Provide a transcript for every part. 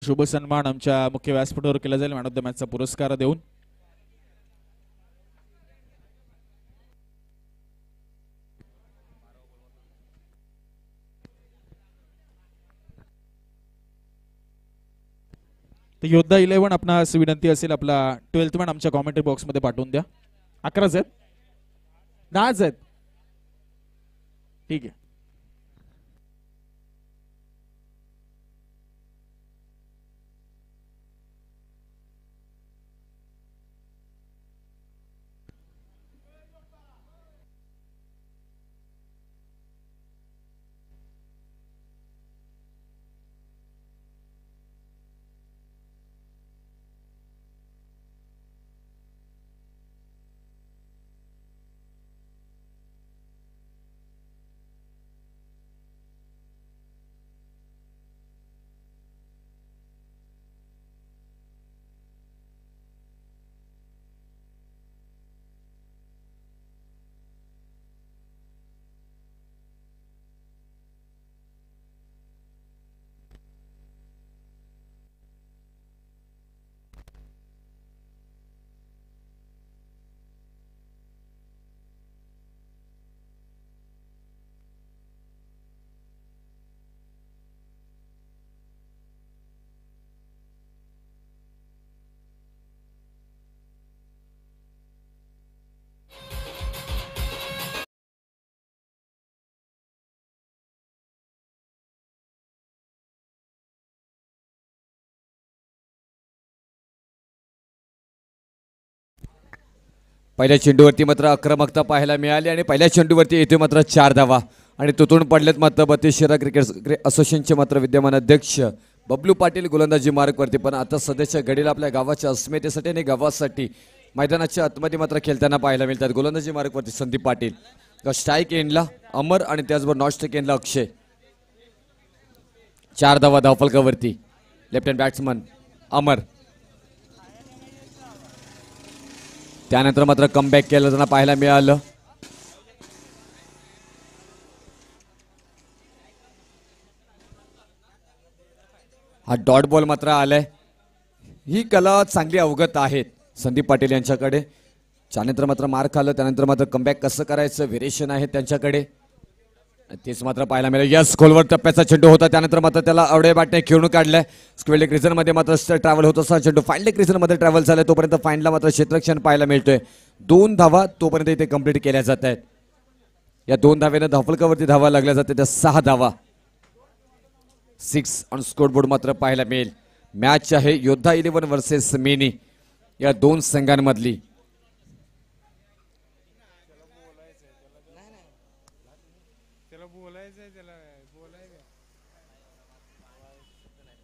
शुभ सन्मान आमच्या मुख्य व्यासपीठावर केला जाईल मॅन ऑफ द मॅचचा पुरस्कार देऊन. तर योद्धा 11 आपणास विनंती असेल आपला 12th मॅन आमच्या कॉमेंट्री बॉक्स मध्ये पाठवून द्या. 11 आहेत 10 आहेत ठीक आहे. पहिल्या चेंडूवरती मात्र आक्रमकता पाहायला मिळाली आणि पहिल्या चेंडूवरती येते मात्र 4 धावा आणि तुटून पडलेत मात्र बत्तीसशिरा क्रिकेट असोसिएशनचे मात्र विद्यमान अध्यक्ष बबलू पाटील गोलंदाजी मार्कवरती. पण आता सध्याच्या घडीला आपल्या गावाच्या अस्मितेसाठी आणि गावासाठी मैदानाच्या आतमध्ये मात्र खेळताना पाहायला मिळतात. गोलंदाजी मार्कवरती संदीप पाटील, स्ट्राईक एंडला अमर आणि त्याचबरोबर नॉन स्ट्राईक एंडला अक्षय. 4 धावा धावफलकावरती. लेफ्ट हँड बॅट्समन अमर. त्यानंतर मात्र कमबॅक केलं त्यांना पाहायला मिळालं. हा डॉट बॉल मात्र आलाय. ही कला चांगली अवगत आहेत संदीप पाटील यांच्याकडे. त्यानंतर मात्र मार खाल्लं त्यानंतर मात्र कमबॅक कसं करायचं व्हेरिएशन आहे त्यांच्याकडे तेच मात्र पाहायला मिळालं. यस खोलवर टप्प्याचा चेंडू होता त्यानंतर मात्र त्याला अवडे बॅटने खेळून काढलाय. स्क्वेअर लेग रिझनमध्ये मात्र ट्रॅव्हल होत असताना चेंडू फाईन लेग रिझनमध्ये ट्रॅव्हल झालाय तोपर्यंत फाईनला मात्र क्षेत्ररक्षण पाहायला मिळतोय. 2 धावा तोपर्यंत इथे कंप्लीट केल्या जात आहेत. या 2 धावेनं धावफलकावरती धावा लागल्या जाते त्या 6 धावा. 6 ऑन स्कोरबोर्ड मात्र पाहायला मिळेल. मॅच आहे योद्धा 11 वर्सेस मेनी या 2 संघांमधली.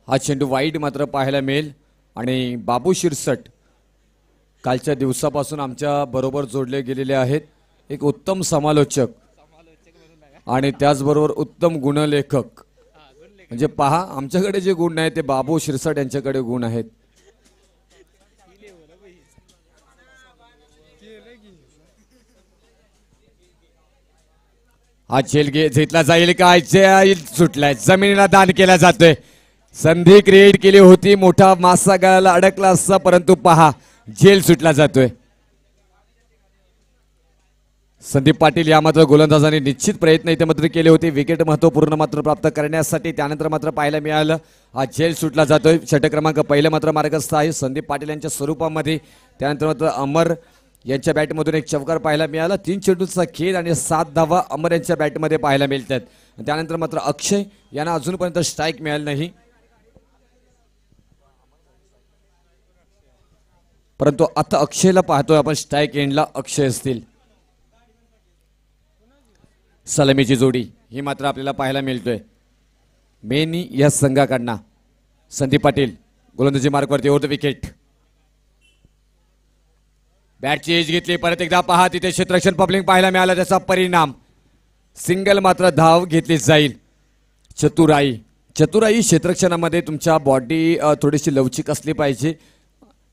हा चेंडू वाईड मात्र पाहायला मिळेल आणि बाबू शिरसट कालच्या दिवसापासून आमच्या बरोबर जोडले गेलेले आहेत. एक उत्तम समालोचक आणि त्याचबरोबर उत्तम गुणलेखक. म्हणजे पहा आमच्याकडे जे गुण आहेत ते बाबू शिरसट यांच्याकडे गुण आहेत. हा झेल घेतला जाईल काय सुटलाय जमिनीला दान केला जातोय. संधी क्रिएट केली होती मोठा मासा गळाला अडकला असता परंतु पहा झेल सुटला जातोय. संदीप पाटील या मात्र गोलंदाजांनी निश्चित प्रयत्न इथे मात्र केले होते विकेट महत्वपूर्ण मात्र प्राप्त करण्यासाठी. त्यानंतर मात्र पाहायला मिळालं हा झेल सुटला जातोय. षटक क्रमांक पहिलं मात्र मार्गस्थ आहे संदीप पाटील यांच्या स्वरूपामध्ये. त्यानंतर मात्र अमर यांच्या बॅटमधून एक चौकार पाहायला मिळाला. 3 चेंडूचा खेळ आणि 7 धावा अमर यांच्या बॅटमध्ये पाहायला मिळतात. त्यानंतर मात्र अक्षय यांना अजूनपर्यंत स्ट्राईक मिळालं नाही परंतु आता अक्षयला पाहतोय आपण स्ट्राईक एंडला अक्षय असतील. सलामीची जोडी ही मात्र आपल्याला पाहायला मिळतोय. मेनी या संघाकडनं संदीप पाटील गोलंदाजी मार्कवरती ओव्हर द विकेट. बॅटची एज घेतली परत एकदा पहा तिथे क्षेत्ररक्षण पब्लिंग पाहायला मिळाला त्याचा परिणाम सिंगल मात्र धाव घेतली जाईल. चतुराई क्षेत्ररक्षणामध्ये तुमच्या बॉडी थोडीशी लवचिक असली पाहिजे.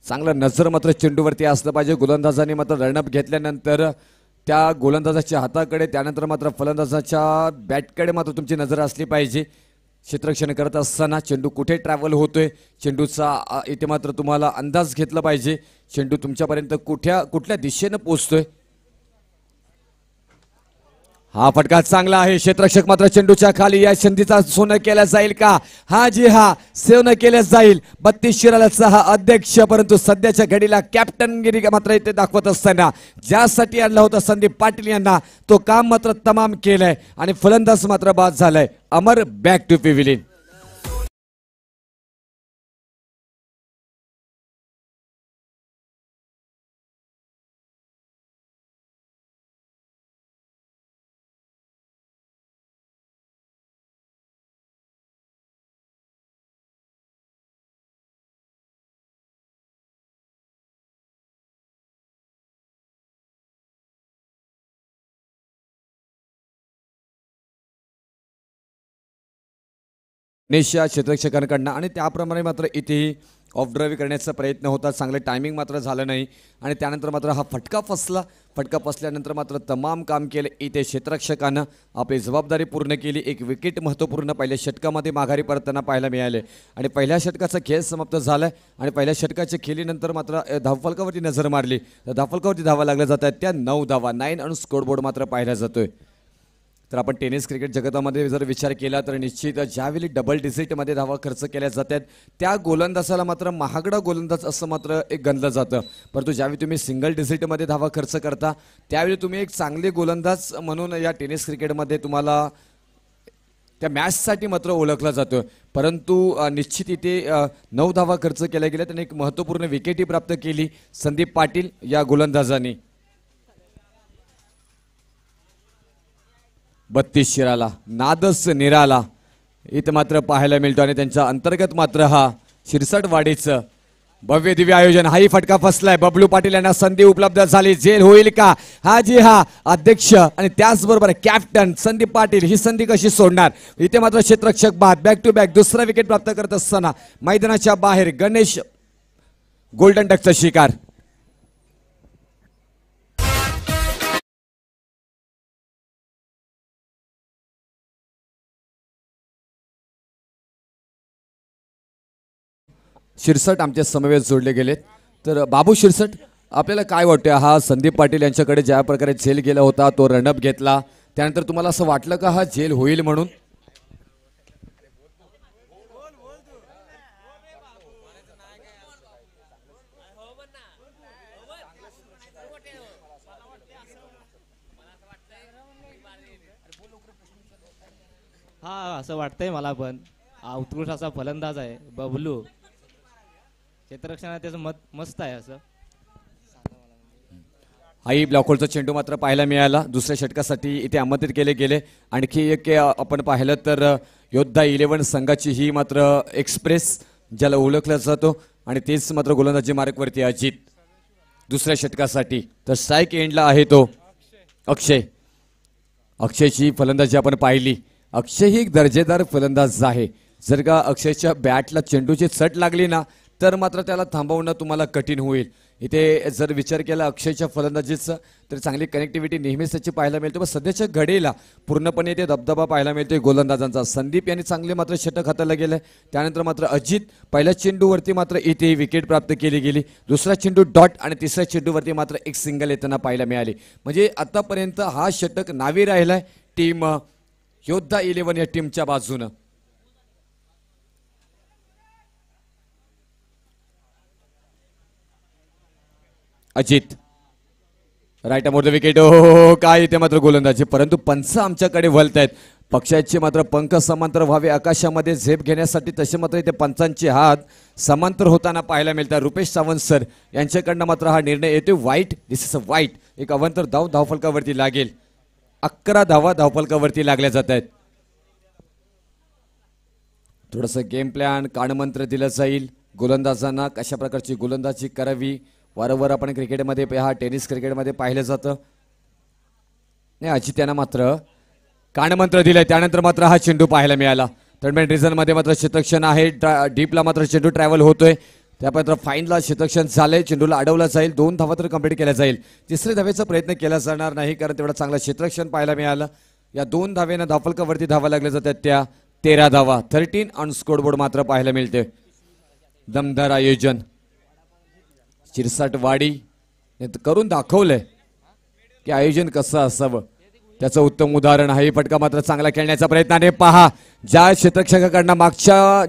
चांगला नजर मात्र चेंडूवरती असलं पाहिजे. गोलंदाजाने मात्र रनअप घेतल्यानंतर त्या गोलंदाजाच्या हाताकडे त्यानंतर मात्र फलंदाजाच्या बॅटकडे मात्र तुमची नजर असली पाहिजे. क्षेत्ररक्षण करत असताना चेंडू कुठे ट्रॅव्हल होतोय, चेंडूचा इथे मात्र तुम्हाला अंदाज घेतला पाहिजे. चेंडू तुमच्यापर्यंत कुठल्या दिशेनं पोहोचतोय. हा फटका चांगला आहे. क्षेत्ररक्षक मात्र चेंडूच्या खाली. या संधीचा सोनं केला जाईल का? हा जी हा सेव्ह न केल्या जाईल. 32 शिराळ्याचा हा अध्यक्ष, परंतु सध्याच्या घडीला कॅप्टनगिरी मात्र इथे दाखवत असताना ज्यासाठी आणला होता संदीप पाटील यांना, तो काम मात्र तमाम केलंय आणि फलंदाज मात्र बाद झालाय. अमर बॅक टू पिव्हिलियन. नेशा क्षेत्ररक्षकांकडनं आणि त्याप्रमाणे मात्र इथेही ऑफ ड्राईव्ह करण्याचा प्रयत्न होता. चांगलं टायमिंग मात्र झालं नाही आणि त्यानंतर मात्र हा फटका फसला. फटका फसल्यानंतर मात्र तमाम काम केलं इथे क्षेत्ररक्षकानं. आपली जबाबदारी पूर्ण केली. एक विकेट महत्त्वपूर्ण पहिल्या षटकामध्ये माघारी परतताना पाहायला मिळाले आणि पहिल्या षटकाचा खेळ समाप्त झाला आणि पहिल्या षटकाच्या खेळीनंतर मात्र धावफलकावरती नजर मारली तर धावफलकावरती धावा लागल्या जात आहेत त्या 9 धावा. 9 आणि स्कोरबोर्ड मात्र पाहिला जातोय. तर आपण टेनिस क्रिकेट जगतामध्ये जर विचार केला तर निश्चित ज्यावेळी डबल डिजिटमध्ये धावा खर्च केल्या जातात त्या गोलंदाजाला मात्र महागडा गोलंदाज असं मात्र एक गणलं जातं. परंतु ज्यावेळी तुम्ही सिंगल डिजिटमध्ये धावा खर्च करता त्यावेळी तुम्ही एक चांगले गोलंदाज म्हणून या टेनिस क्रिकेटमध्ये तुम्हाला त्या मॅचसाठी मात्र ओळखला जातो. परंतु निश्चित इथे 9 धावा खर्च केल्या गेल्या. त्याने एक महत्त्वपूर्ण विकेटही प्राप्त केली संदीप पाटील या गोलंदाजांनी. 32 शिराला नादच निराला इथं मात्र पाहायला मिळतो आणि त्यांच्या अंतर्गत मात्र हा शिरसटवाडीचं भव्य दिव्य आयोजन. हाही फटका फसलाय. बबलू पाटील यांना संधी उपलब्ध झाली. जेल होईल का? हा जी हा अध्यक्ष आणि त्याचबरोबर कॅप्टन संदीप पाटील ही संधी कशी सोडणार. इथे मात्र क्षेत्ररक्षक बाद. बॅक टू बॅक दुसरा विकेट प्राप्त करत असताना मैदानाच्या बाहेर गणेश गोल्डन डकचा शिकार. शिरसट आमच्या समवेत जोडले गेलेत. तर बाबू शिरसट, आपल्याला काय वाटतं हा संदीप पाटील यांच्याकडे ज्या प्रकारे झेल गेला होता तो रनअप घेतला त्यानंतर तुम्हाला असं वाटलं का हा झेल होईल म्हणून? हा असं वाटतंय मला पण. हा उत्कृष्ट असा फलंदाज आहे बबलू. क्षेत्ररक्षणात त्याचं मत मस्त आहे असं. हाही ब्लॉकहोलचा चेंडू मात्र पाहायला मिळाला. दुसऱ्या षटकासाठी इथे आमंत्रित केले गेले. आणखी एक आपण पाहिलं तर योद्धा 11 संघाची ही मात्र एक्सप्रेस ज्याला ओळखला जातो आणि तेच मात्र गोलंदाजी मार्कवरती अजित दुसऱ्या षटकासाठी. तर स्ट्राईक एंडला आहे तो अक्षय. अक्षयची फलंदाजी आपण पाहिली. अक्षय ही एक दर्जेदार फलंदाज आहे. जर का अक्षयच्या बॅटला चेंडूची चट लागली ना तर मात्र त्याला थांबवणं तुम्हाला कठीण होईल. इथे जर विचार केला अक्षयच्या फलंदाजीचा तर चांगली कनेक्टिव्हिटी नेहमीच त्याची पाहायला मिळते. पण सध्याच्या घडीला पूर्णपणे इथे दबदबा पाहायला मिळतोय गोलंदाजांचा. संदीप यांनी चांगले मात्र षटक हाताला गेलं. त्यानंतर मात्र अजित पहिल्या चेंडूवरती मात्र इथे विकेट प्राप्त केली गेली. दुसरा चेंडू डॉट आणि तिसऱ्या चेंडूवरती मात्र एक सिंगल येताना पाहायला मिळाली. म्हणजे आतापर्यंत हा षटक नावी राहिलाय टीम योद्धा 11 या टीमच्या बाजूनं. Ajit right arm over the wicket. हो काय इथे मात्र गोलंदाजी. परंतु पंच आमच्याकडे वळत आहेत. पक्षाचे मात्र पंख समांतर व्हावे आकाशामध्ये झेप घेण्यासाठी तसे मात्र इथे पंचांचे हात समांतर होताना पाहायला मिळतात. रुपेश सावंत सर यांच्याकडनं मात्र हा निर्णय येतो. वाईट. दिस इज अ वाईट. एक अवंतर धावफलकावरती लागेल. 11 धावा धावफलकावरती लागल्या जात आहेत. थोडंसं गेम प्लॅन कानमंत्र दिलं जाईल गोलंदाजांना कशा प्रकारची गोलंदाजी करावी. वारंवार आपण क्रिकेटमध्ये हा टेनिस क्रिकेटमध्ये पाहिलं जातं. नाही अजित यांना मात्र कानमंत्र दिलंय. त्यानंतर मात्र हा चेंडू पाहायला मिळाला. थर्डमॅन रिझनमध्ये मात्र क्षेत्ररक्षण आहे. डीपला मात्र चेंडू ट्रॅव्हल होतोय. त्यानंतर फाईनला क्षेत्ररक्षण झालंय. चेंडूला अडवला जाईल. 2 धावा तर कंप्लीट केल्या जाईल. तिसऱ्या धावेचा प्रयत्न केला जाणार नाही कारण तेवढा चांगला क्षेत्ररक्षण पाहायला मिळालं. या 2 धावेनं धावफलकावरती धावा लागल्या जातात त्या 13 धावा 13 ऑन स्कोरबोर्ड मात्र पाहायला मिळते. दमदार आयोजन शिरसाटवाडी करून दाखवलंय की आयोजन कसं असावं, त्याचं उत्तम उदाहरण आहे. फटका मात्र चांगला खेळण्याचा प्रयत्नाने पहा, ज्या क्षेत्ररक्षकाकडनं मागच्या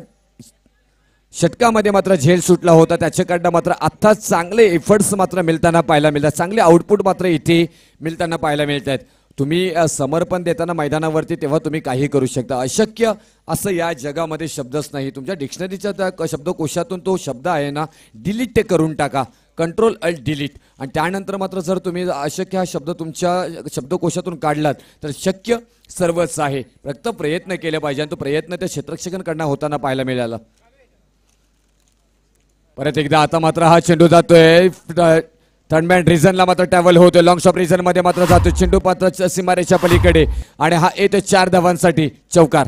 षटकामध्ये मात्र झेल सुटला होता त्याच्याकडनं मात्र आता चांगले एफर्ट्स मात्र मिळताना पाहायला मिळतात, चांगले आउटपुट मात्र इथे मिळताना पाहायला मिळत आहेत. तुम्ही समर्पण देताना मैदानावरती तेव्हा तुम्ही काही करू शकता. अशक्य असं या जगामध्ये शब्दच नाही. तुमच्या डिक्शनरीच्या त्या शब्दकोशातून तो शब्द आहे ना, डिलीट करून टाका, कंट्रोल अल्ट डिलीट. आणि त्यानंतर मात्र जर तुम्ही अशक्य हा शब्द तुमच्या शब्दकोशातून काढलात तर शक्य सर्वच आहे. फक्त प्रयत्न केले पाहिजे आणि तो प्रयत्न त्या क्षेत्ररक्षकांकडनं होताना पाहायला मिळाला. परत एकदा आता मात्र हा चेंडू जातोय थर्डमॅन रिझनला मात्र टॅवल होतोय. लॉंग शॉट रिझन मध्ये मात्र जातोय चेंडू पात्र सीमारेच्या पलीकडे आणि हा येतो 4 धावांसाठी चौकार.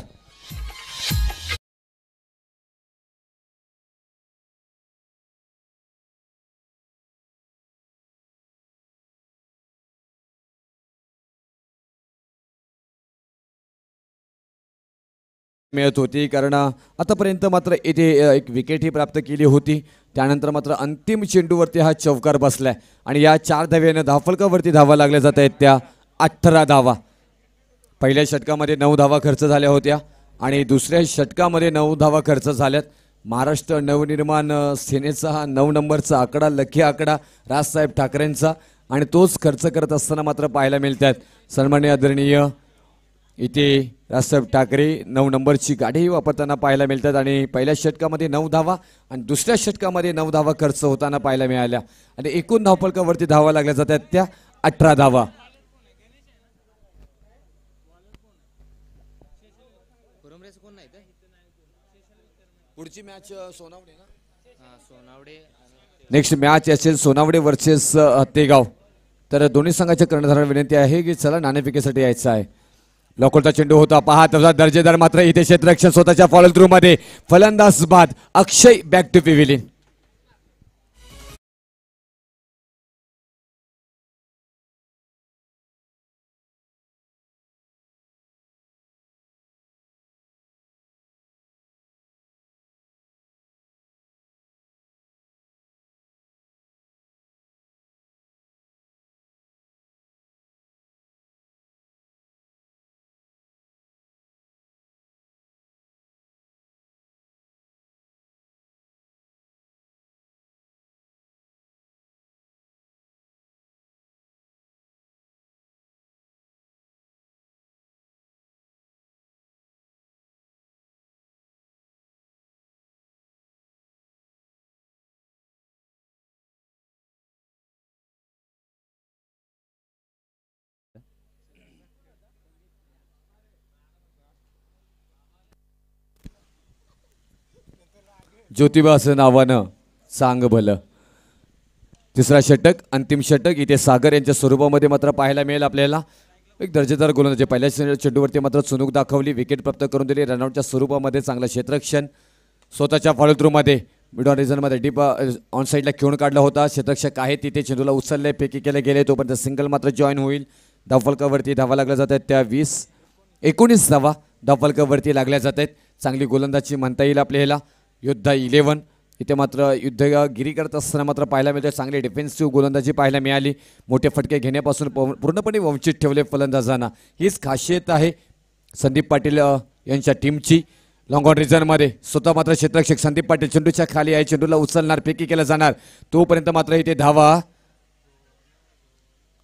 मिळत होती कारण आतापर्यंत मात्र इथे एक विकेट ही प्राप्त केली होती. त्यानंतर मात्र अंतिम चेंडूवरती हा चौकार बसलाय आणि या 4 धाव्याने धावफलकावरती धावा लागल्या जात आहेत त्या 18 धावा. पहिल्या षटकामध्ये 9 धावा खर्च झाल्या होत्या आणि दुसऱ्या षटकामध्ये 9 धावा खर्च झाल्यात. महाराष्ट्र नवनिर्माण सेनेचा हा 9 नंबरचा आकडा, लकी आकडा राजसाहेब ठाकरेंचा, आणि तोच खर्च करत असताना मात्र पाहायला मिळतात. सन्माननीय आदरणीय इथे राजसाहेब ठाकरे 9 नंबरची गाडीही वापरताना पाहायला मिळतात आणि पहिल्या षटकामध्ये 9 धावा आणि दुसऱ्या षटकामध्ये 9 धावा खर्च होताना पाहायला मिळाल्या आणि एकूण धावफलकावरती धावा लागल्या जातात त्या 18 धावा. पुढची मॅच सोनावडे ना, सोनावडे नेक्स्ट मॅच असेल सोनावडे वर्सेस हत्तेगाव. तर दोन्ही संघाच्या कर्णधारांना विनंती आहे की चला नाणेफेकीसाठी यायचं आहे. लॉकरचा चेंडू होता पहा, तसा दर्जेदार मात्र इथे क्षेत्ररक्षक स्वतःच्या फॉलो थ्रू मध्ये फलंदाज बाद अक्षय बॅक टू पिव्हिलियन. ज्योतिबा असं नावानं सांग भलं. तिसरा षटक, अंतिम षटक इथे सागर यांच्या स्वरूपामध्ये मात्र पाहायला मिळेल आपल्याला. एक दर्जेदार गोलंदाजी, पहिल्या चेंडूवरती मात्र चुनूक दाखवली, विकेट प्राप्त करून दिली. रनआउटच्या स्वरूपामध्ये चांगलं क्षेत्ररक्षण, स्वतःच्या फॉलो थ्रूमध्ये मिड ऑन रिझनमध्ये डीप ऑन साईडला खेळून काढला होता. क्षेत्ररक्षक आहे तिथे चेंडूला उचलले, फेकी केले गेले, तोपर्यंत सिंगल मात्र जॉईन होईल. धावफलकावरती धावा लागल्या जात आहेत त्या 19 धावा धावफलकावरती लागल्या जात आहेत. चांगली गोलंदाजी म्हणता येईल आपल्याला. योद्धा 11 इथे मात्र युद्धगिरी करत असताना मात्र पाहायला मिळते. चांगली डिफेन्सिव्ह गोलंदाजी पाहायला मिळाली. मोठे फटके घेण्यापासून पूर्णपणे वंचित ठेवले फलंदाजांना, हीच खासियत आहे संदीप पाटील यांच्या टीमची. लॉंग ऑन रिझनमध्ये स्वतः मात्र क्षेत्ररक्षक संदीप पाटील चेंडूच्या खाली आहे, चेंडूला उचलणार, फेकी केला जाणार, तोपर्यंत मात्र इथे धावा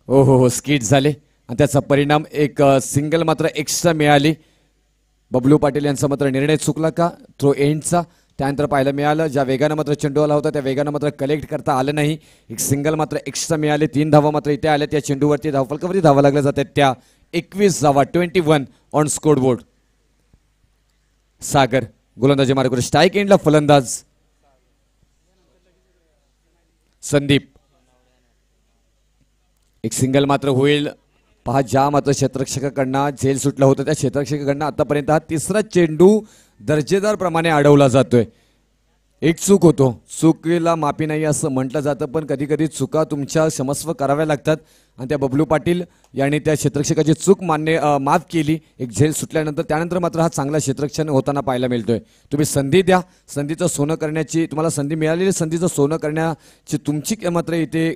हो स्किट झाले आणि त्याचा परिणाम एक सिंगल मात्र एक्स्ट्रा मिळाली. बबलू पाटील यांचा मात्र निर्णय चुकला का थ्रो एंडचा, त्यानंतर पाहायला मिळालं ज्या वेगानं मात्र चेंडू आला होता त्या वेगानं मात्र कलेक्ट करता आलं नाही. एक सिंगल मात्र एक्स्ट्रा मिळाले. 3 धावा मात्र इथे आल्या त्या चेंडूवरती. धावफलकावरती धावा लागल्या जातात त्या 21 धावा 21 ऑन स्कोरबोर्ड. सागर गोलंदाजी मार्ग स्ट्राईक एंडला फलंदाज संदीप. एक सिंगल मात्र होईल पहा, ज्या मात्र क्षेत्ररक्षकाकडनं झेल सुटला होता त्या क्षेत्ररक्षकाकडनं आतापर्यंत हा तिसरा चेंडू दर्जेदार प्रमाणे अडवला जातोय. एक चूक होतो, चुकीला माफी नाही असं म्हटलं जातं, पण कधी कधी चुका तुमच्या क्षमस्व कराव्या लागतात आणि त्या बबलू पाटील यांनी त्या क्षेत्ररक्षकाची चूक माफ केली. एक झेल सुटल्यानंतर त्यानंतर मात्र हा चांगला क्षेत्ररक्षण होताना पाहायला मिळतोय. तुम्ही संधी द्या, संधीचं सोनं करण्याची तुम्हाला संधी मिळालेली, संधीचं सोनं करण्याची तुमची मात्र इथे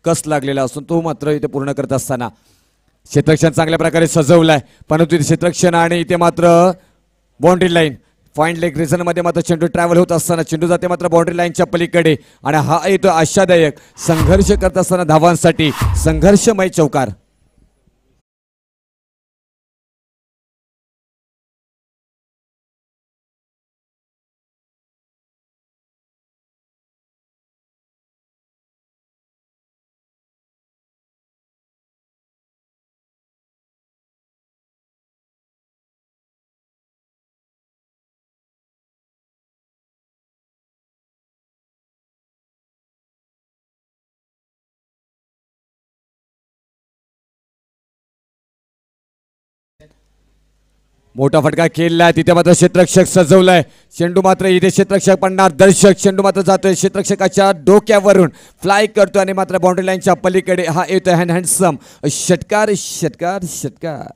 कस लागलेला असून तो मात्र इथे पूर्ण करत असताना क्षेत्ररक्षण चांगल्या प्रकारे सजवलंय, परंतु इथे क्षेत्ररक्षण आणि इथे मात्र boundary line point leg reason मध्ये मात्र चेंडू ट्रॅव्हल होत असताना चेंडू जाते मात्र बाउंड्री लाईनच्या पलीकडे आणि हा येतो आशादायक संघर्ष करत असताना धावांसाठी संघर्षमय चौकार. मोठा फटका खेळलाय, तिथे मात्र क्षेत्ररक्षक सजवलाय, चेंडू मात्र इथे क्षेत्ररक्षक पडणार, दर्शक चेंडू मात्र जातोय क्षेत्ररक्षकाच्या डोक्यावरून फ्लाय करतो आणि मात्र बाउंड्री लाईनच्या पलीकडे हा येतोय हँडसम षटकार षटकार षटकार.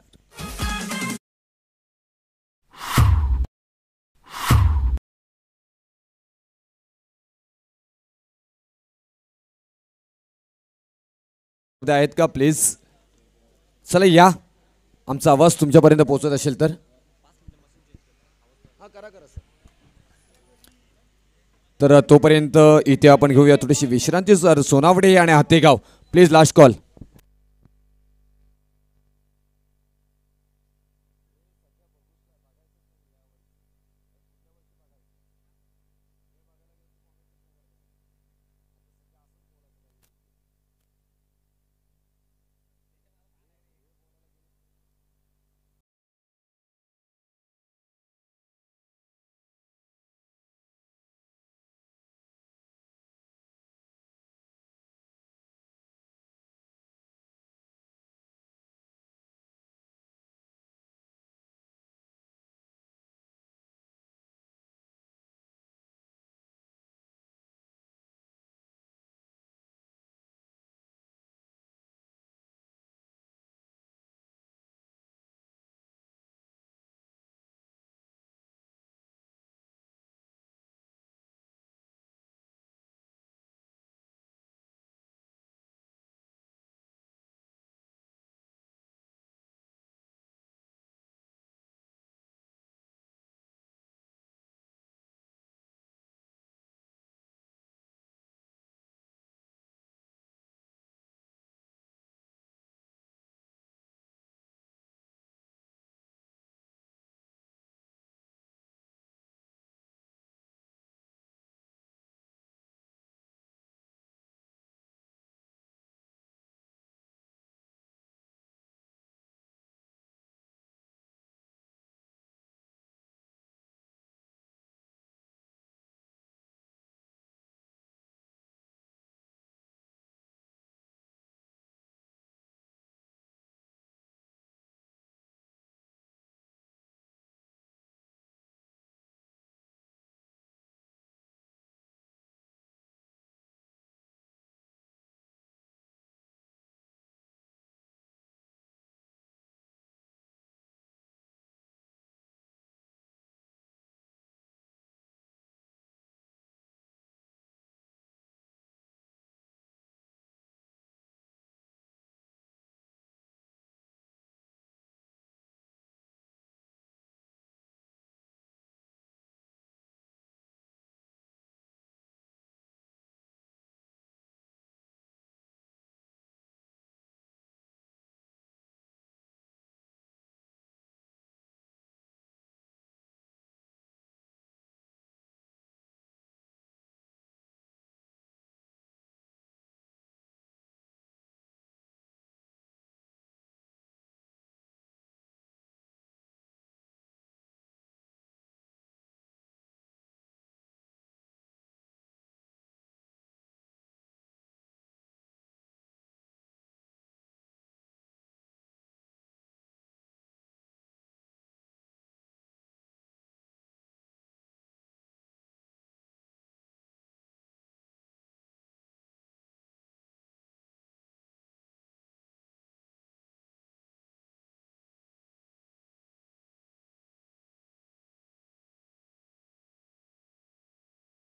आहेत का प्लीज? चला या, आमचा आवाज तुमच्यापर्यंत पोहोचत असेल तर तोपर्यंत इथे आपण घेऊया थोडीशी विश्रांती. सर सोनावडे आणि हातेगाव प्लीज लास्ट कॉल.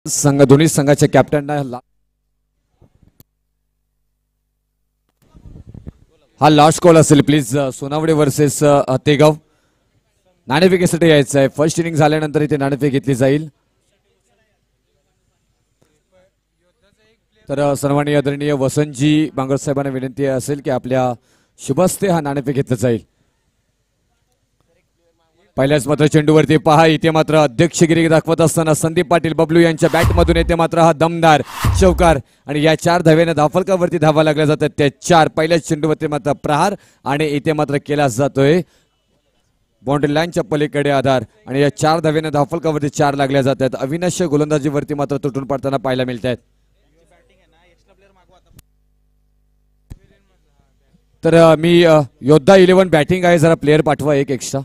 संघ दोन्ही संघाच्या कॅप्टनना हा लास्ट कॉल असेल प्लीज. सोनावडे वर्सेस हत्तेगाव. नाणेफेकीसाठी यायचं आहे. फर्स्ट इनिंग झाल्यानंतर इथे नाणेफेक घेतली जाईल. तर सर्वांनी आदरणीय वसंतजी बांगर साहेबांना विनंती असेल की आपल्या शुभस्ते हा नाणेफेक घेतला जाईल. पहिल्याच मात्र चेंडूवरती पहा, इथे मात्र अध्यक्षगिरी दाखवत असताना संदीप पाटील बबलू यांच्या बॅटमधून येते मात्र हा दमदार चौकार आणि या 4 धाव्याने धावफलकावरती धावा लागल्या जातात. त्या 4 पहिल्याच चेंडूवरती मात्र प्रहार आणि इथे मात्र केला जातोय बाउंड्री लाईनच्या पलीकडे आधार आणि या 4 धाव्याने धावफलकावरती 4 लागल्या जातात. अविनाश गोलंदाजीवरती मात्र तुटून पडताना पाहायला मिळत आहेत. तर मी योद्धा 11 बॅटिंग आहे, जरा प्लेअर पाठवा एक एक्स्ट्रा.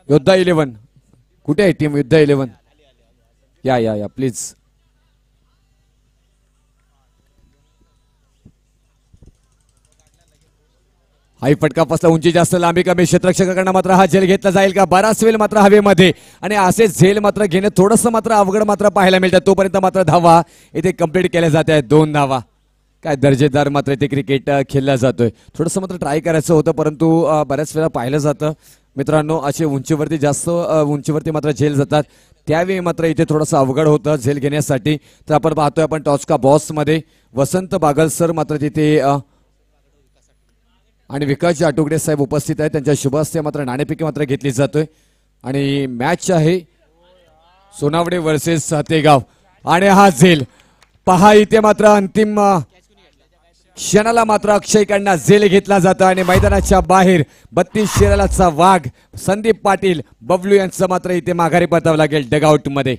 योद्धा 11 कुठे आहे टीम? योद्धा 11 या या या प्लीज. हाई फटका फसला, उंची जास्त लांबी कमी, क्षेत्ररक्षकांना मात्र हा झेल घेतला जाईल का? बराच वेळ मात्र हवेमध्ये आणि असे झेल मात्र घेणे थोडंसं मात्र अवघड मात्र पाहायला मिळतात. तोपर्यंत मात्र धावा इथे कंप्लीट केल्या जात आहेत. 2 धावा. काय दर्जेदार मात्र इथे क्रिकेट खेळला जातोय. थोडंसं मात्र ट्राय करायचं होतं परंतु बऱ्याच वेळा पाहिलं जातं मित्रांनो असे उंचीवरती जास्त उंचीवरती मात्र झेल जातात त्यावेळी मात्र इथे थोडंसं अवघड होतं झेल घेण्यासाठी. तर आपण पाहतोय आपण टॉस का बॉस मध्ये वसंत बागल सर मात्र तिथे आणि विकासजी आटुगडे साहेब उपस्थित आहेत. त्यांच्या शुभ हस्ते मात्र नाणेफेकी मात्र घेतली जातोय आणि मॅच आहे सोनावडे वर्सेस हत्तेगाव आणि हा झेल पहा इथे मात्र अंतिम क्षणाला मात्र अक्षयकडनं झेल घेतला जातो आणि मैदानाच्या बाहेर 32 शेरालाचा वाघ संदीप पाटील बबलू यांचं मात्र इथे माघारी परतावं लागेल डगआउट मध्ये.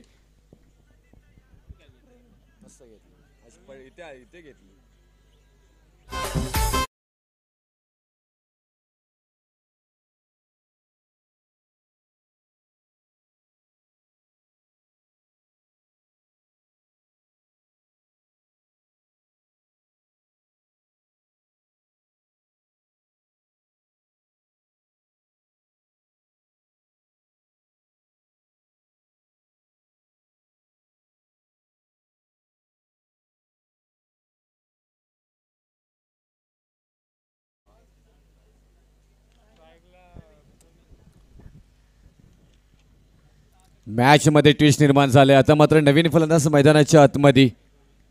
मॅच मध्ये ट्विस्ट निर्माण झाले. आता मात्र नवीन फलंदाज मैदानाच्या आतमध्ये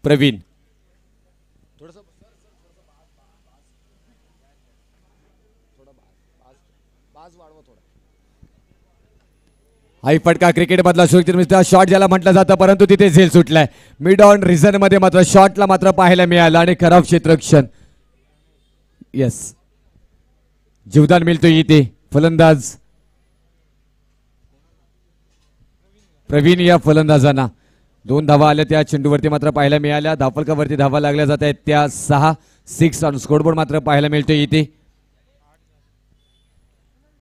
प्रवीण. हाई फटका क्रिकेट मधला सुरक्षित शॉट ज्याला म्हटलं जातं परंतु तिथे झेल सुटलाय. मिड ऑन रिझन मध्ये मात्र शॉटला मात्र पाहायला मिळालं आणि खराब क्षेत्ररक्षण. येस जीवदान मिळतोय इथे फलंदाज प्रवीण या फलंदाजांना. 2 धावा आल्या त्या चेंडूवरती मात्र पाहायला मिळाल्या. धावफलकावरती धावा लागल्या जात आहेत त्या 6 ऑन स्कोरबोर्ड मात्र पाहायला मिळतोय इथे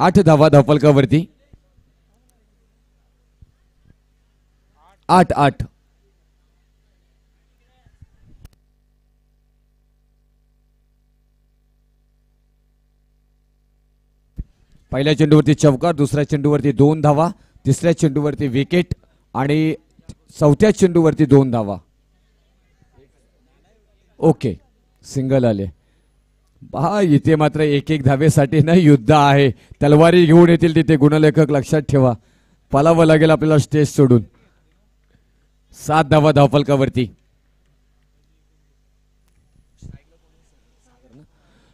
8 धावा धावफलकावरती 8. पहिल्या चेंडूवरती चौकार, दुसऱ्या चेंडूवरती 2 धावा, तिसऱ्या चेंडूवरती विकेट आणि चौथ्या चेंडूवरती 2 धावा. ओके सिंगल आले. पहा इथे मात्र 1 धावेसाठी ना युद्ध आहे. तलवारी घेऊन येतील तिथे गुणलेखक लक्षात ठेवा. पलावं लागेल आपल्याला स्टेज सोडून. 7 धावा धावफलकावरती.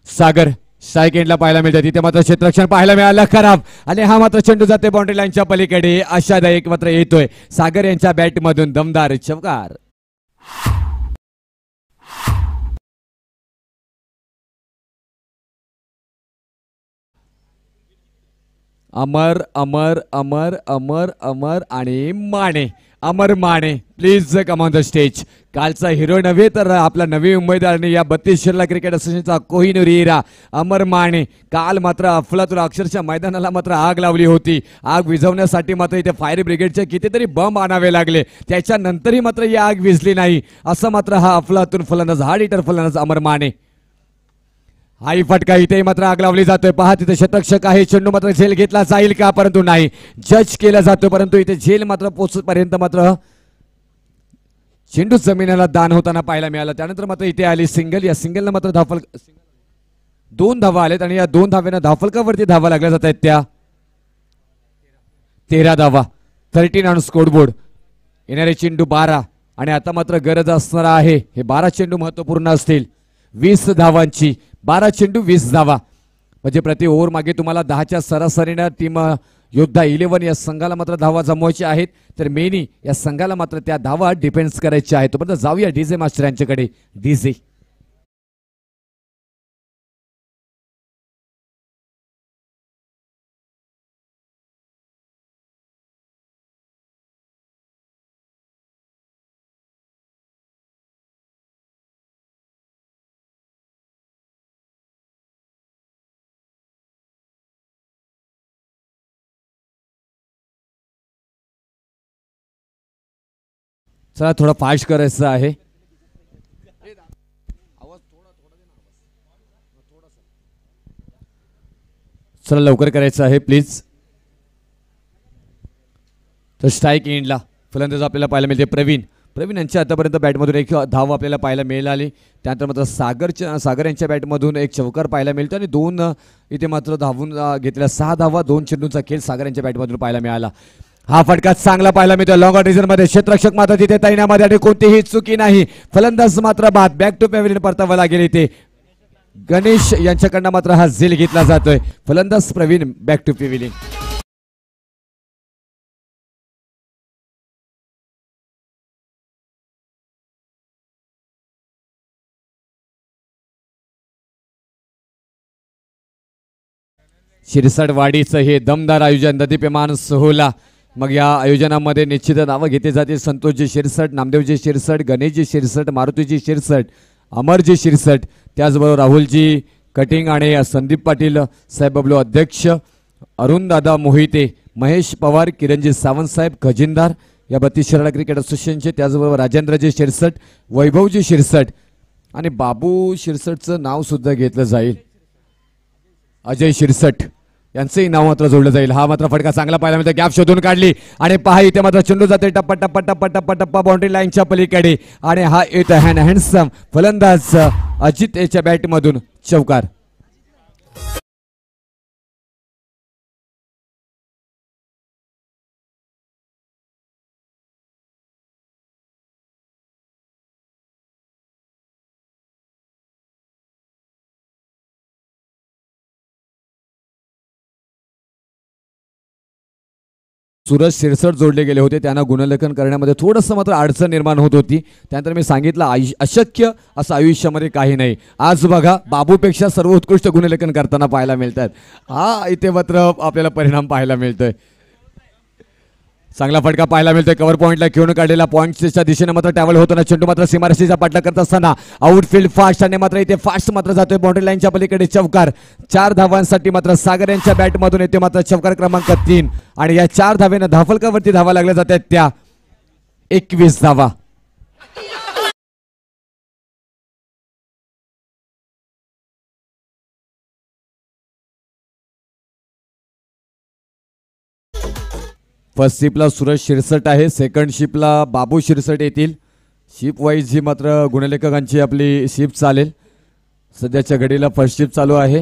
सागर स्ट्राईक एंडला पाहायला मिळतात. तिथे मात्र क्षेत्ररक्षण पाहायला मिळालं खराब आणि हा मात्र चेंडू जाते बाउंड्री लाईनच्या पलीकडे. आशादायक मात्र येतोय सागर यांच्या बॅट मधून दमदार चौकार. अमर अमर अमर अमर अमर आणि Mane Amar Mane please come on the stage. कालचा हिरो नव्हे तर आपला नवी उमेदवार आणि या 32 शिरला क्रिकेट असोसिएशनचा कोहिनूर हिरा अमर माने काल मात्र अफलातून अक्षरशः मैदानाला मात्र आग लावली होती. आग विझवण्यासाठी मात्र इथे फायर ब्रिगेडचे कितीतरी बंब आणावे लागले. त्याच्यानंतरही मात्र ही आग विझली नाही. असं मात्र हा अफलातून फलंदाज हार्ड हिटर फलंदाज अमर माने. हाही फटका इथे मात्र आग लावली जातोय. पहा तिथे शतरक्षक आहे. चेंडू मात्र झेल घेतला जाईल का, परंतु नाही, जज केला जातोय. परंतु इथे झेल मात्र पोहोचपर्यंत मात्र चेंडू जमिनीला दान होताना पाहायला मिळाला. त्यानंतर मात्र इथे आली सिंगल. या सिंगलनं मात्र धावफल 2 धावा आलेत आणि या 2 धाव्यानं धावफलकावरती धावा लागल्या जात आहेत. त्या 13 धावा, 13 ऑन स्कोरबोर्ड. येणारे चेंडू 12 आणि आता मात्र गरज असणार आहे, हे 12 चेंडू महत्वपूर्ण असतील. 20 धावांची, 12 चेंडू 20 धावा, म्हणजे प्रति ओव्हर मागे तुम्हाला 10च्या सरासरीनं टीम योद्धा 11 या संघाला मात्र धावा जमवायच्या आहेत. तर मेनी या संघाला मात्र त्या धावा डिफेन्स करायच्या आहेत. तोपर्यंत जाऊया डीजे मास्टर यांच्याकडे. डीजे चला थोडं फास्ट करायचं आहे. चला लवकर करायचं आहे प्लीज. तर स्ट्राईक एंडला फलंदाज आपल्याला पाहायला मिळते प्रवीण यांच्या आतापर्यंत बॅटमधून एक धाव आपल्याला पाहायला मिळाली. त्यानंतर मात्र सागर यांच्या बॅटमधून एक चौकार पाहायला मिळतो आणि 2 इथे मात्र धावून घेतल्या. 6 धावा, 2 चेंडूंचा खेळ सागर यांच्या बॅटमधून पाहायला मिळाला. हा फटका चांगला पाहायला मिळतो लॉंग ऑन मध्ये. क्षेत्ररक्षक मात्र तिथे तैनामध्ये आणि कोणतीही चुकी नाही. फलंदाज मात्र बाद. बॅक टू पॅव्हिलियन परतावा लागेल. इथे गणेश यांच्याकडनं मात्र हा झेल घेतला जातोय. फलंदाज प्रवीण बॅक टू पॅव्हिलियन. शिरसाटवाडीचं हे दमदार आयोजन, ददीप्यमान सोहळा. मग या आयोजनामध्ये निश्चित नावं घेतली जातील. संतोषजी शिरसट, नामदेवजी शिरसट, गणेशजी शिरसट, मारुतीजी शिरसट, अमरजी शिरसट, त्याचबरोबर राहुलजी कटिंग आणि संदीप पाटील साहेब बबलू अध्यक्ष, अरुणदादा मोहिते, महेश पवार, किरणजी सावंत साहेब खजिनदार या 32 शिराळा क्रिकेट असोसिएशनचे, त्याचबरोबर राजेंद्रजी शिरसट, वैभवजी शिरसट आणि बाबू शिरसटचं नाव सुद्धा घेतलं जाईल. अजय शिरसट यांचंही नाव मात्र जोडलं जाईल. हा मात्र फटका चांगला पाहायला मिळतो. गॅप शोधून काढली आणि पहा इथे मात्र चेंडू जाते टप्पा टप्पा टप्पा टप्पा टप्पा बाउंड्री लाईनच्या पलीकडे आणि हा येतो हँडसम फलंदाज अजित याच्या बॅटमधून चौकार. सूरज शिरसट जोडले गेले होते. त्यांना गुणलेखन करण्यामध्ये थोडंसं मात्र अडचण निर्माण होत होती. त्यानंतर मी सांगितलं अशक्य असं आयुष्यामध्ये काही नाही. आज बघा बाबूपेक्षा सर्वोत्कृष्ट गुणलेखन करताना पाहायला मिळतात. हा इथे मात्र आपल्याला परिणाम पाहायला मिळतोय. चांगला फटका पाहायला मिळतोय. कव्हर पॉईंटला घेऊन काढलेला पॉईंटच्या दिशेने मात्र ट्रॅव्हल होताना चेंडू मात्र सीमारशीचा पाठला करत असताना आउटफील्ड फास्ट आणि मात्र इथे फास्ट मात्र जातोय बाउंड्री लाईनच्या पलीकडे चौकार. 4 धावांसाठी मात्र सागर यांच्या बॅटमधून येते मात्र चौकार क्रमांक 3 आणि या 4 धावेनं धावफलकावरती धावा लागल्या जातात त्या 21 धावा. फर्स्ट शिपला सूरज शिरसट आहे. सेकंड शिपला बाबू शिरसट येतील. शिप वाईज ही मात्र गुणलेखकांची आपली शिप चालेल. सध्याच्या घडीला फर्स्ट शिप चालू आहे.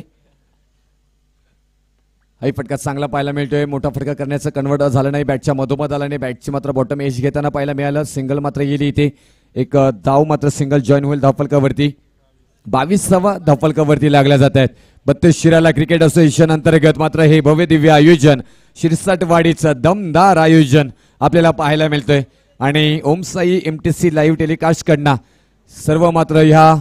हाही फटका चांगला पाहायला मिळतोय. मोठा फटका करण्याचं कन्वर्ट झालं नाही. बॅटच्या मधोमध आला नाही. बॅटची मात्र बॉटम एज घेताना पाहायला मिळालं. सिंगल मात्र गेली इथे. एक धाव मात्र सिंगल जॉईन होईल धावफलकावरती. 22वा धावफलकावरती लागल्या जात आहेत. 32 शिराळा क्रिकेट असोसिएशन अंतर्गत मात्र हे भव्य दिव्य आयोजन शिरसाटवाडीचं दमदार आयोजन आपल्याला पाहायला मिळतंय. आणि ओमसाई MTC लाईव्ह टेलिकास्ट कडनं सर्व मात्र ह्या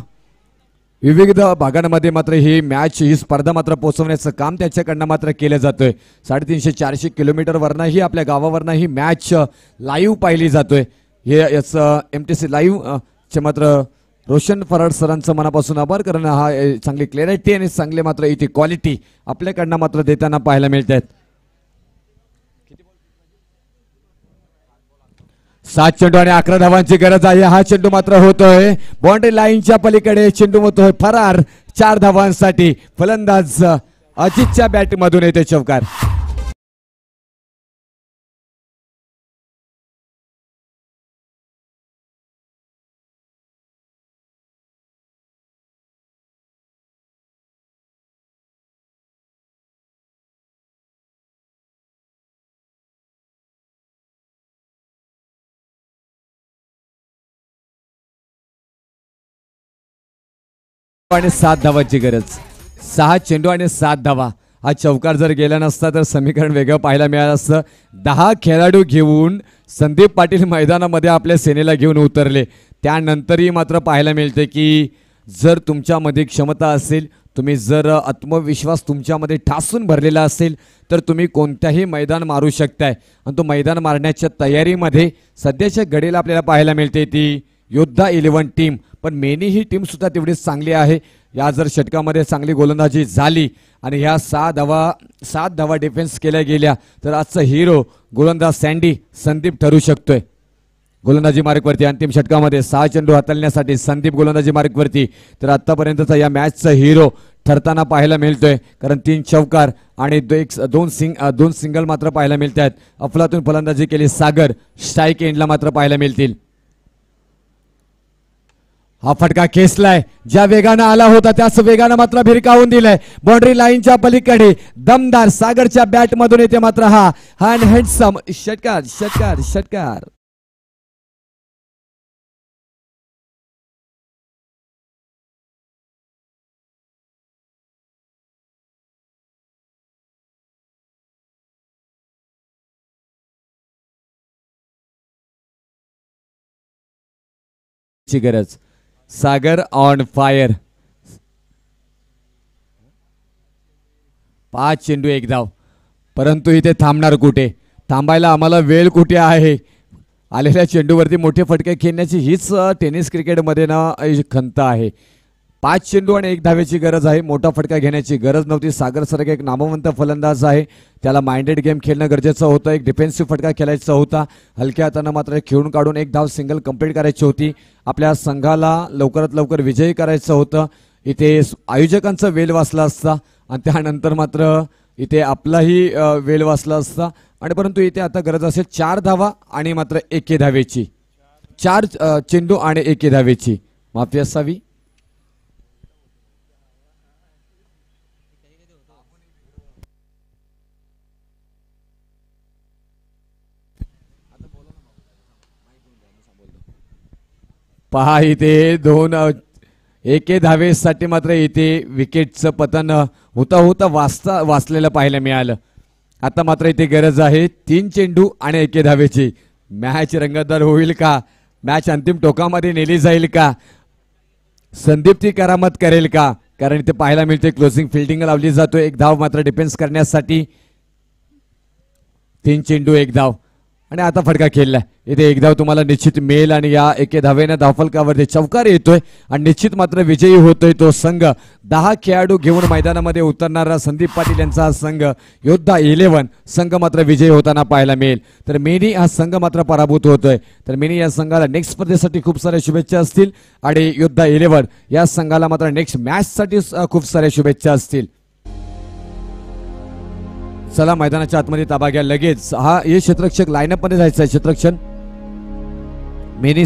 विविध भागांमध्ये मात्र ही मॅच ही स्पर्धा मात्र पोहोचवण्याचं काम त्याच्याकडनं मात्र केलं जातोय. 350-400 किलोमीटरवरनं ही आपल्या गावावरनं ही मॅच लाईव्ह पाहिली जातोय. हे याचं MTC लाईव्ह चे मात्र रोशन फराड सरांचं मनापासून आभार, कारण हा चांगली क्लॅरिटी आणि चांगले मात्र इथे क्वालिटी आपल्याकडनं मात्र देताना पाहायला मिळत आहेत. 7 चेंडू आणि 11 धावांची गरज आहे. हा चेंडू मात्र होतोय बाउंड्री लाईनच्या पलीकडे. चेंडू होतोय फरार 4 धावांसाठी. फलंदाज अजितच्या बॅट मधून येते चौकार. आणि 7 धावांची गरज. 6 चेंडू आणि 7 धावा. हा चौकार जर गेला नसता तर समीकरण वेगळं पाहायला मिळालं असतं. 10 खेळाडू घेऊन संदीप पाटील मैदानामध्ये आपल्या सेनेला घेऊन उतरले. त्यानंतरही मात्र पाहायला मिळते की जर तुमच्यामध्ये क्षमता असेल, तुम्ही जर आत्मविश्वास तुमच्यामध्ये ठासून भरलेला असेल तर तुम्ही कोणत्याही मैदान मारू शकताय. आणि तो मैदान मारण्याच्या तयारीमध्ये सध्याच्या घडीला आपल्याला पाहायला मिळते ती योद्धा 11 टीम. पण मेनी ही टीम सुद्धा तेवढीच चांगली आहे. या जर षटकामध्ये चांगली गोलंदाजी झाली आणि ह्या 7 धावा डिफेन्स केल्या गेल्या तर आजचा हिरो गोलंदाज सँडी संदीप ठरू शकतोय. गोलंदाजी मार्कवरती अंतिम षटकामध्ये 6 चेंडू हाताळण्यासाठी संदीप गोलंदाजी मार्कवरती. तर आतापर्यंतचा या मॅचचा हिरो ठरताना पाहायला मिळतोय. कारण 3 चौकार आणि 2 सिंगल मात्र पाहायला मिळत आहेत. अफलातून फलंदाजी केली सागर. स्ट्राईक एंडला मात्र पाहायला मिळतील. हा फटका खेचलाय. ज्या वेगानं आला होता त्याच वेगानं मात्र भिरकावून दिलाय. बाउंड्री लाईनच्या पलीकडे दमदार सागरच्या बॅट मधून येते मात्र हा हँडसम षटकार षटकार षटकार. ची गरज. सागर ऑन फायर. 5 चेंडू 1 धाव. परंतु इथे थांबणार कुठे, थांबायला आम्हाला वेळ कुठे आहे. आलेल्या चेंडूवरती मोठे फटके खेळण्याची हीच टेनिस क्रिकेटमध्ये ना खंत आहे. 5 चेंडू आणि 1 धावेची गरज आहे. मोठा फटका घेण्याची गरज नव्हती. सागर सारखा एक नामवंत फलंदाज आहे, त्याला माइंडेड गेम खेळणं गरजेचं होतं. एक डिफेन्सिव्ह फटका खेळायचा होता. हलक्या हातानं मात्र खेळून काढून 1 धाव सिंगल कंप्लीट करायची होती. आपल्या संघाला लवकरात लवकर विजयी करायचं होतं. इथे आयोजकांचा वेळ वाचला असता आणि त्यानंतर मात्र इथे आपलाही वेळ वाचला असता. आणि परंतु इथे आता गरज असेल 4 धावा आणि मात्र 1 धावेची. 4 चेंडू आणि 1 धावेची माफी असावी. पहा इथे 1 धावेसाठी मात्र इथे विकेटचं पतन होता होता वाचलेलं पाहायला मिळालं. आता मात्र इथे गरज आहे 3 चेंडू आणि 1 धावेची. मॅच रंगतदार होईल का, मॅच अंतिम टोकामध्ये नेली जाईल का, संदीप ती करामत करेल का. कारण इथे पाहायला मिळते क्लोजिंग फिल्डिंग लावली जातो. 1 धाव मात्र डिफेन्स करण्यासाठी. 3 चेंडू 1 धाव आणि आता फटका खेळलाय. इथे 1 धाव तुम्हाला निश्चित मिळेल आणि या 1 धावेने धावफलकावरती चौकार येतोय आणि निश्चित मात्र विजयी होतोय तो संघ. 10 खेळाडू घेऊन मैदानामध्ये उतरणारा संदीप पाटील यांचा हा संघ योद्धा 11 संघ मात्र विजयी होताना पाहायला मिळेल. तर मेनी हा संघ मात्र पराभूत होतोय. तर मेनी या संघाला नेक्स्ट स्पर्धेसाठी खूप साऱ्या शुभेच्छा असतील आणि योद्धा 11 या संघाला मात्र नेक्स्ट मॅच साठी खूप साऱ्या शुभेच्छा असतील. चला मैदानाच्या आतमध्ये ताबा घ्या लगेच. हे क्षेत्ररक्षक लाईनअप मध्ये जायचं आहे. क्षेत्ररक्षण मेनी